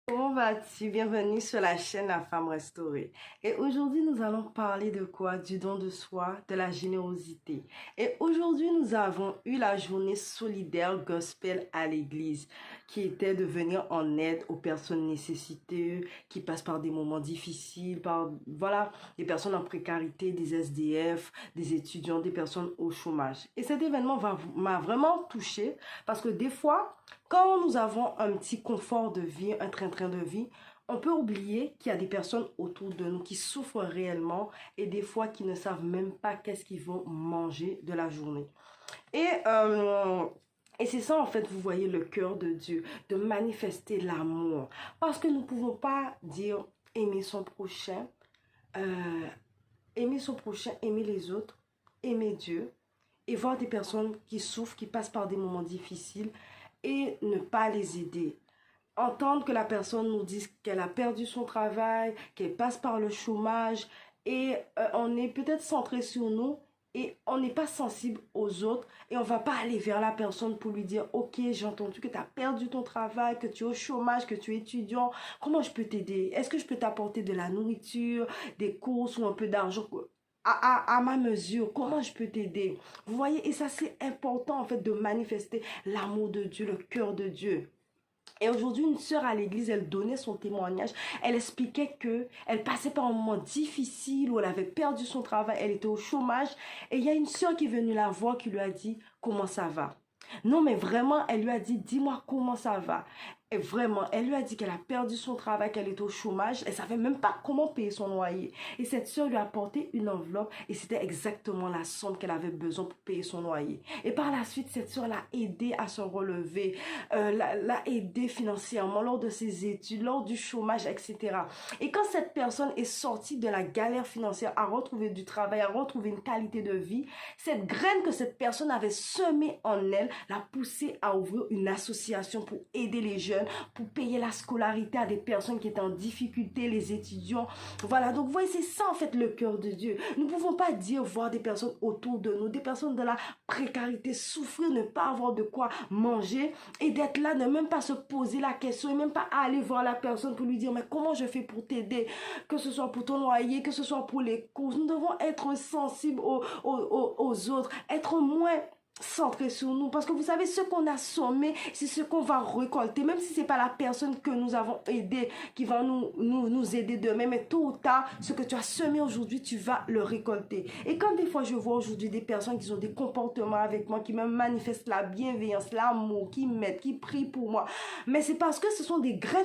Comment vas-tu? Bienvenue sur la chaîne La Femme Restaurée. Et aujourd'hui, nous allons parler de quoi? Du don de soi, de la générosité. Et aujourd'hui, nous avons eu la journée solidaire gospel à l'église, qui était de venir en aide aux personnes nécessiteuses, qui passent par des moments difficiles, voilà, des personnes en précarité, des SDF, des étudiants, des personnes au chômage. Et cet événement m'a vraiment touchée parce que des fois, quand nous avons un petit confort de vie, un train-train de vie, on peut oublier qu'il y a des personnes autour de nous qui souffrent réellement et des fois qui ne savent même pas qu'est-ce qu'ils vont manger de la journée. Et, euh, et c'est ça en fait, vous voyez le cœur de Dieu, de manifester l'amour. Parce que nous ne pouvons pas dire euh, aimer son prochain, aimer les autres, aimer Dieu et voir des personnes qui souffrent, qui passent par des moments difficiles et ne pas les aider. Entendre que la personne nous dise qu'elle a perdu son travail, qu'elle passe par le chômage et on est peut-être centré sur nous et on n'est pas sensible aux autres et on va pas aller vers la personne pour lui dire ok, j'ai entendu que tu as perdu ton travail, que tu es au chômage, que tu es étudiant, comment je peux t'aider? Est-ce que je peux t'apporter de la nourriture, des courses ou un peu d'argent à ma mesure? Comment je peux t'aider? Vous voyez, et ça c'est important en fait de manifester l'amour de Dieu, le cœur de Dieu. Et aujourd'hui, une sœur à l'église, elle donnait son témoignage. Elle expliquait que elle passait par un moment difficile où elle avait perdu son travail, elle était au chômage. Et il y a une sœur qui est venue la voir qui lui a dit comment ça va. Non, mais vraiment, elle lui a dit, dis-moi comment ça va. Et vraiment, elle lui a dit qu'elle a perdu son travail, qu'elle est au chômage. Elle savait même pas comment payer son loyer. Et cette soeur lui a apporté une enveloppe et c'était exactement la somme qu'elle avait besoin pour payer son loyer. Et par la suite, cette soeur l'a aidé à se relever, l'a aidé financièrement lors de ses études, lors du chômage, etc. Et quand cette personne est sortie de la galère financière, a retrouvé du travail, a retrouvé une qualité de vie, cette graine que cette personne avait semée en elle l'a poussée à ouvrir une association pour aider les jeunes, pour payer la scolarité à des personnes qui étaient en difficulté, les étudiants. Voilà, donc vous voyez, c'est ça en fait le cœur de Dieu. Nous ne pouvons pas dire voir des personnes autour de nous, des personnes de la précarité, souffrir, ne pas avoir de quoi manger et d'être là, ne même pas se poser la question et même pas aller voir la personne pour lui dire mais comment je fais pour t'aider, que ce soit pour ton loyer, que ce soit pour les courses. Nous devons être sensibles aux autres, être moins centré sur nous parce que vous savez ce qu'on a sommé c'est ce qu'on va récolter, même si c'est pas la personne que nous avons aidé qui va nous aider demain, mais tôt ou tard ce que tu as semé aujourd'hui tu vas le récolter. Et quand des fois je vois aujourd'hui des personnes qui ont des comportements avec moi, qui me manifestent la bienveillance, l'amour, qui m'aident, qui prient pour moi, mais c'est parce que ce sont des graines